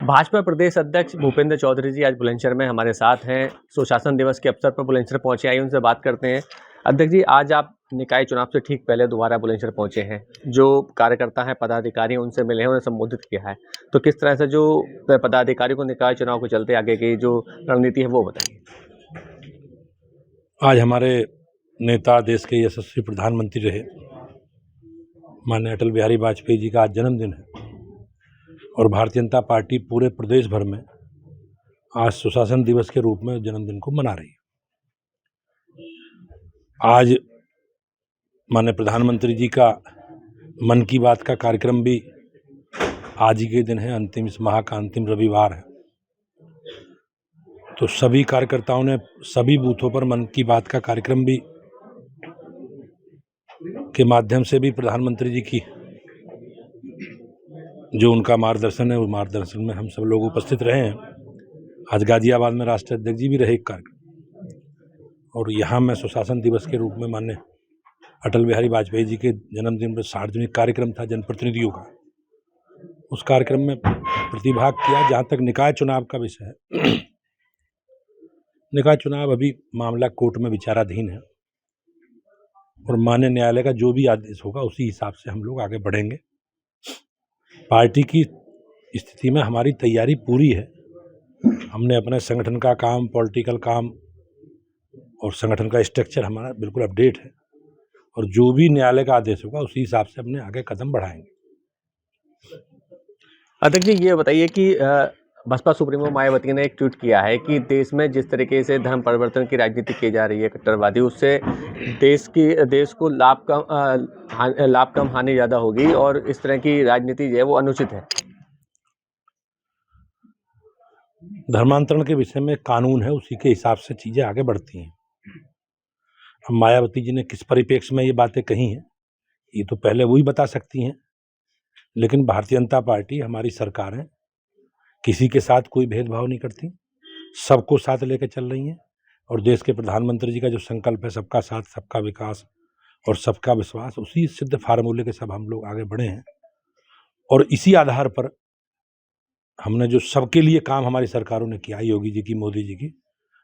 भाजपा प्रदेश अध्यक्ष भूपेंद्र चौधरी जी आज बुलंदशहर में हमारे साथ हैं। सुशासन दिवस के अवसर पर बुलंदशहर पहुंचे, आइए उनसे बात करते हैं। अध्यक्ष जी, आज आप निकाय चुनाव से ठीक पहले दोबारा बुलंदशहर पहुंचे हैं। जो कार्यकर्ता हैं, पदाधिकारी हैं, उनसे मिले हैं, उन्हें संबोधित किया है। तो किस तरह से जो पदाधिकारी को निकाय चुनाव को चलते आगे की जो रणनीति है वो बताइए। आज हमारे नेता, देश के यशस्वी प्रधानमंत्री रहे माननीय अटल बिहारी वाजपेयी जी का आज जन्मदिन है और भारतीय जनता पार्टी पूरे प्रदेश भर में आज सुशासन दिवस के रूप में जन्मदिन को मना रही है। आज माननीय प्रधानमंत्री जी का मन की बात का कार्यक्रम भी आज ही के दिन है, इस माह का अंतिम रविवार है। तो सभी कार्यकर्ताओं ने सभी बूथों पर मन की बात का कार्यक्रम भी के माध्यम से भी प्रधानमंत्री जी की जो उनका मार्गदर्शन है, उस मार्गदर्शन में हम सब लोग उपस्थित रहे हैं। आज गाजियाबाद में राष्ट्रीय अध्यक्ष जी भी रहे एक कार्यक्रम, और यहाँ मैं सुशासन दिवस के रूप में माननीय अटल बिहारी वाजपेयी जी के जन्मदिन पर सार्वजनिक कार्यक्रम था जनप्रतिनिधियों का, उस कार्यक्रम में प्रतिभाग किया। जहाँ तक निकाय चुनाव का विषय है, निकाय चुनाव अभी मामला कोर्ट में विचाराधीन है और माननीय न्यायालय का जो भी आदेश होगा उसी हिसाब से हम लोग आगे बढ़ेंगे। पार्टी की स्थिति में हमारी तैयारी पूरी है। हमने अपने संगठन का काम, पॉलिटिकल काम और संगठन का स्ट्रक्चर हमारा बिल्कुल अपडेट है और जो भी न्यायालय का आदेश होगा उसी हिसाब से अपने आगे कदम बढ़ाएंगे। अध्यक्ष जी, ये बताइए कि बसपा सुप्रीमो मायावती ने एक ट्वीट किया है कि देश में जिस तरीके से धर्म परिवर्तन की राजनीति की जा रही है कट्टरवादी, उससे देश को लाभ कम हानि ज़्यादा होगी और इस तरह की राजनीति जो है वो अनुचित है। धर्मांतरण के विषय में कानून है, उसी के हिसाब से चीज़ें आगे बढ़ती हैं। अब मायावती जी ने किस परिप्रेक्ष्य में ये बातें कही हैं ये तो पहले वही बता सकती हैं, लेकिन भारतीय जनता पार्टी, हमारी सरकार है, किसी के साथ कोई भेदभाव नहीं करती, सबको साथ लेकर चल रही हैं। और देश के प्रधानमंत्री जी का जो संकल्प है, सबका साथ, सबका विकास और सबका विश्वास, उसी सिद्ध फार्मूले के सब हम लोग आगे बढ़े हैं। और इसी आधार पर हमने जो सबके लिए काम हमारी सरकारों ने किया, योगी जी की, मोदी जी की,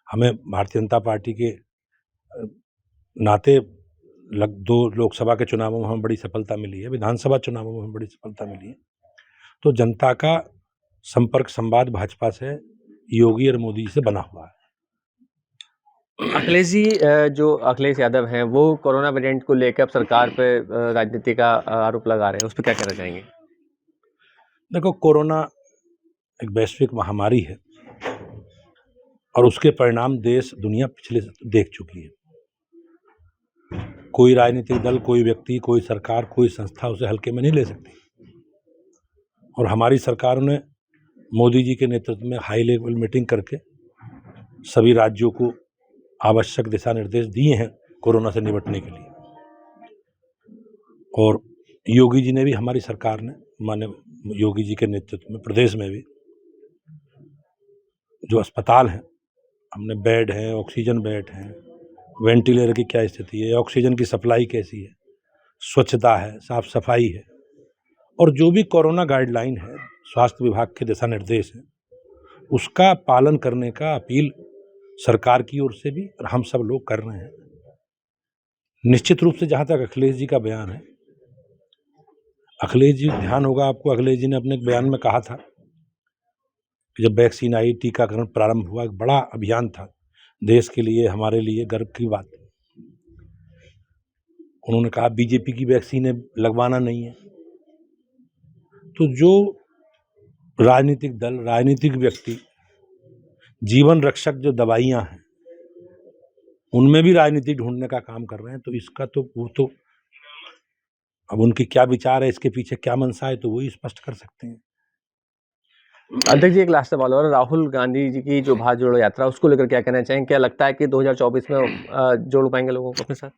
हमें भारतीय जनता पार्टी के नाते 2 लोकसभा के चुनावों में हमें बड़ी सफलता मिली है, विधानसभा चुनावों में हमें बड़ी सफलता मिली है। तो जनता का संपर्क संवाद भाजपा से, योगी और मोदी से बना हुआ है। अखिलेश जी, जो अखिलेश यादव हैं वो कोरोना वेरिएंट को लेकर अब सरकार पे राजनीति का आरोप लगा रहे हैं, उस पर क्या कहना चाहेंगे? देखो, कोरोना एक वैश्विक महामारी है और उसके परिणाम देश दुनिया पिछले देख चुकी है। कोई राजनीतिक दल, कोई व्यक्ति, कोई सरकार, कोई संस्था उसे हल्के में नहीं ले सकती। और हमारी सरकार ने मोदी जी के नेतृत्व में हाई लेवल मीटिंग करके सभी राज्यों को आवश्यक दिशा निर्देश दिए हैं कोरोना से निपटने के लिए। और योगी जी ने भी, हमारी सरकार ने, माननीय योगी जी के नेतृत्व में प्रदेश में भी जो अस्पताल हैं, हमने बेड हैं, ऑक्सीजन बेड हैं, वेंटिलेटर की क्या स्थिति है, ऑक्सीजन की सप्लाई कैसी है, स्वच्छता है, साफ सफाई है, और जो भी कोरोना गाइडलाइन है, स्वास्थ्य विभाग के दिशा निर्देश हैं, उसका पालन करने का अपील सरकार की ओर से भी और हम सब लोग कर रहे हैं। निश्चित रूप से जहाँ तक अखिलेश जी का बयान है, अखिलेश जी, ध्यान होगा आपको, अखिलेश जी ने अपने बयान में कहा था कि जब वैक्सीन आई, टीकाकरण प्रारंभ हुआ, एक बड़ा अभियान था, देश के लिए, हमारे लिए गर्व की बात। उन्होंने कहा बीजेपी की वैक्सीन लगवाना नहीं है। तो जो राजनीतिक दल, राजनीतिक व्यक्ति, जीवन रक्षक जो दवाइयां हैं, उनमें भी राजनीति ढूंढने का काम कर रहे हैं, तो इसका तो वो तो अब उनके क्या विचार है, इसके पीछे क्या मंशा है, तो वही स्पष्ट कर सकते हैं। अध्यक्ष जी, एक लास्ट सवाल और, राहुल गांधी जी की जो भारत जोड़ो यात्रा, उसको लेकर क्या कहना चाहेंगे? क्या लगता है कि 2024 में जोड़ पाएंगे लोगों को अपने साथ?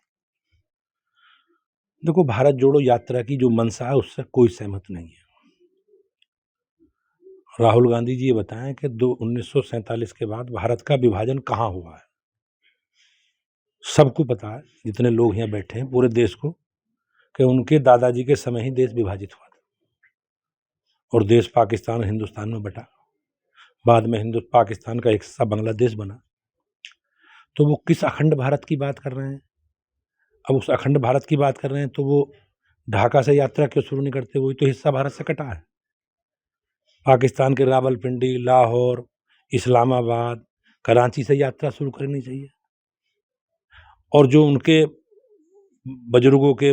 देखो, भारत जोड़ो यात्रा की जो मंशा है उससे कोई सहमत नहीं है। राहुल गांधी जी ये बताएं कि 1947 के बाद भारत का विभाजन कहाँ हुआ है। सबको पता है, जितने लोग यहाँ बैठे हैं, पूरे देश को, कि उनके दादाजी के समय ही देश विभाजित हुआ था और देश पाकिस्तान और हिंदुस्तान में बटा। बाद में पाकिस्तान का एक हिस्सा बांग्लादेश बना। तो वो किस अखंड भारत की बात कर रहे हैं? अब उस अखंड भारत की बात कर रहे हैं तो वो ढाका से यात्रा क्यों शुरू नहीं करते? वही तो हिस्सा भारत से कटा है। पाकिस्तान के रावलपिंडी, लाहौर, इस्लामाबाद, कराची से यात्रा शुरू करनी चाहिए। और जो उनके बुजुर्गों के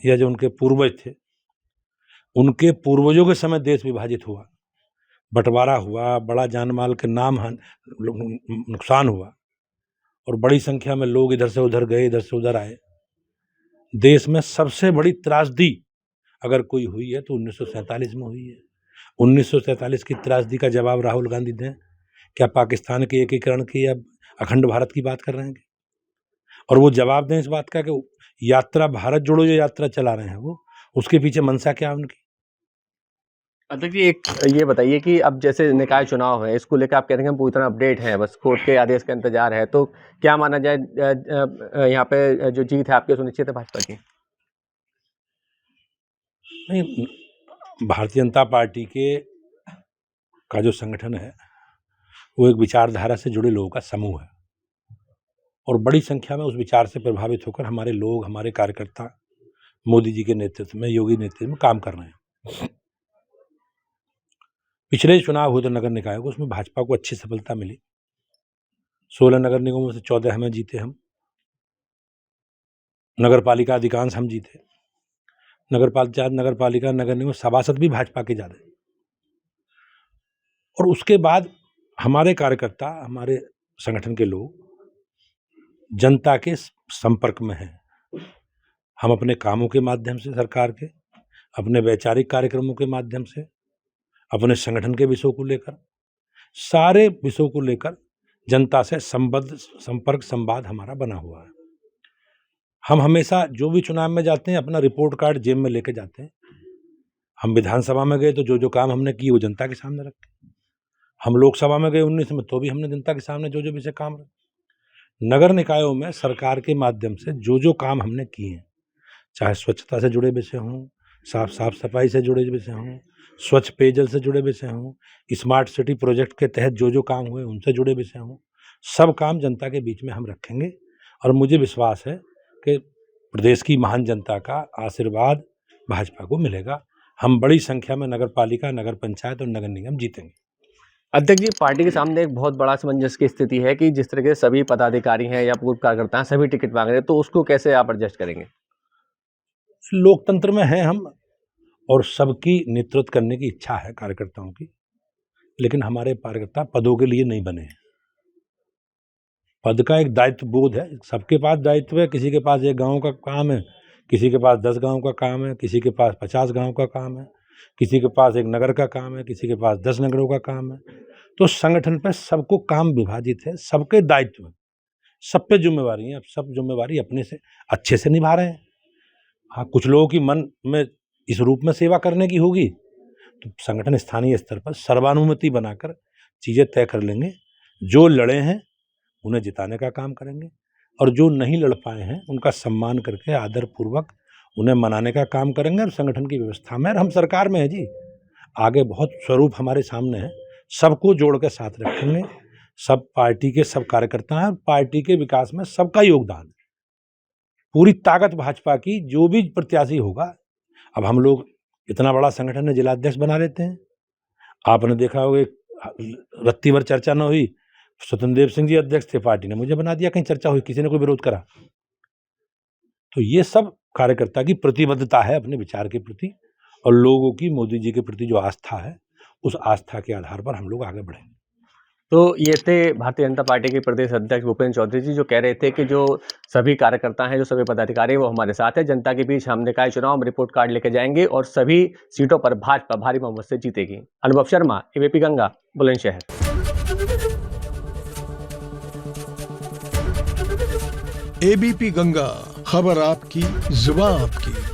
या जो उनके पूर्वज थे, उनके पूर्वजों के समय देश विभाजित हुआ, बंटवारा हुआ, बड़ा जान माल के नुकसान हुआ और बड़ी संख्या में लोग इधर से उधर गए, इधर से उधर आए। देश में सबसे बड़ी त्रासदी अगर कोई हुई है तो 1947 में हुई है। 1947 की त्रासदी का जवाब राहुल गांधी दें। क्या पाकिस्तान के एकीकरण की या अखंड भारत की बात कर रहे हैं? और वो जवाब दें इस बात का कि यात्रा भारत जोड़ो जो यात्रा चला रहे हैं वो, उसके पीछे मंशा क्या उनकी? अध्यक्ष जी, एक ये बताइए कि अब जैसे निकाय चुनाव है, इसको लेकर आप कह रहे हैं हम पूरी तरह अपडेट हैं, बस कोर्ट के आदेश का इंतजार है, तो क्या माना जाए यहाँ पे जो जीत है आपकी सुनिश्चित है भाजपा की? नहीं, भारतीय जनता पार्टी का जो संगठन है वो एक विचारधारा से जुड़े लोगों का समूह है और बड़ी संख्या में उस विचार से प्रभावित होकर हमारे लोग, हमारे कार्यकर्ता मोदी जी के नेतृत्व में, योगी नेतृत्व में काम कर रहे हैं। पिछले चुनाव हुए तो नगर निकाय को, उसमें भाजपा को अच्छी सफलता मिली। 16 नगर निगमों में से 14 हमें जीते हम। नगर पालिका अधिकांश हम जीते। नगर पालिका नगर निगम सभासद भी भाजपा के ज्यादा। और उसके बाद हमारे कार्यकर्ता, हमारे संगठन के लोग जनता के संपर्क में हैं। हम अपने कामों के माध्यम से, सरकार के अपने वैचारिक कार्यक्रमों के माध्यम से, अपने संगठन के विषयों को लेकर, सारे विषयों को लेकर जनता से संबद्ध संपर्क संवाद हमारा बना हुआ है। हम हमेशा जो भी चुनाव में जाते हैं अपना रिपोर्ट कार्ड जेब में लेके जाते हैं। हम विधानसभा में गए तो जो जो काम हमने किए वो जनता के सामने रखे। हम लोकसभा में गए 19 में तो भी हमने जनता के सामने जो जो विषय काम रखे। नगर निकायों में सरकार के माध्यम से जो जो काम हमने किए हैं, चाहे स्वच्छता से जुड़े विषय हों, साफ सफाई से जुड़े विषय हों, स्वच्छ पेयजल से जुड़े विषय हों, स्मार्ट सिटी प्रोजेक्ट के तहत जो जो काम हुए उनसे जुड़े विषय हों, सब काम जनता के बीच में हम रखेंगे। और मुझे विश्वास है कि प्रदेश की महान जनता का आशीर्वाद भाजपा को मिलेगा। हम बड़ी संख्या में नगर पालिका, नगर पंचायत और नगर निगम जीतेंगे। अध्यक्ष जी, पार्टी के सामने एक बहुत बड़ा असमंजस की स्थिति है कि जिस तरह के सभी पदाधिकारी हैं या पूर्व कार्यकर्ता हैं सभी टिकट मांग रहे हैं, तो उसको कैसे आप एडजस्ट करेंगे? लोकतंत्र में हैं हम और सबकी नेतृत्व करने की इच्छा है कार्यकर्ताओं की, लेकिन हमारे कार्यकर्ता पदों के लिए नहीं बने हैं। पद का एक दायित्व बोध है, सबके पास दायित्व है। किसी के पास एक गांव का काम है, किसी के पास 10 गांव का काम है, किसी के पास 50 गांव का काम है, किसी के पास एक नगर का काम है, किसी के पास 10 नगरों का काम है। तो संगठन पर सबको काम विभाजित है, सबके दायित्व, सब पे जिम्मेवारी है। अब सब जिम्मेवारी अपने से अच्छे से निभा रहे हैं। हाँ, कुछ लोगों की मन में इस रूप में सेवा करने की होगी तो संगठन स्थानीय स्तर पर सर्वानुमति बनाकर चीज़ें तय कर लेंगे। जो लड़े हैं उन्हें जिताने का काम करेंगे और जो नहीं लड़ पाए हैं उनका सम्मान करके आदर पूर्वक उन्हें मनाने का काम करेंगे। और संगठन की व्यवस्था में, और हम सरकार में हैं जी, आगे बहुत स्वरूप हमारे सामने है, सबको जोड़ के साथ रखेंगे। सब पार्टी के सब कार्यकर्ता हैं, पार्टी के विकास में सबका योगदान है। पूरी ताकत भाजपा की, जो भी प्रत्याशी होगा। अब हम लोग इतना बड़ा संगठन है, जिलाध्यक्ष बना लेते हैं। आपने देखा होगा रत्ती भर चर्चा न हुई, स्वतंत्र देव सिंह जी अध्यक्ष थे, पार्टी ने मुझे बना दिया। कहीं चर्चा हुई, किसी ने कोई विरोध करा? तो ये सब कार्यकर्ता की प्रतिबद्धता है अपने विचार के प्रति और लोगों की मोदी जी के प्रति जो आस्था है, उस आस्था के आधार पर हम लोग आगे बढ़ेंगे। तो ये थे भारतीय जनता पार्टी के प्रदेश अध्यक्ष भूपेंद्र चौधरी जी, जो कह रहे थे कि जो सभी कार्यकर्ता हैं, जो सभी पदाधिकारी वो हमारे साथ हैं। जनता के बीच हम निकाय चुनाव में रिपोर्ट कार्ड लेके जाएंगे और सभी सीटों पर भाजपा भारी बहुमत से जीतेगी। अनुभव शर्मा, एबीपी गंगा, बुलंदशहर। एबीपी गंगा, खबर आपकी, जुबान आपकी।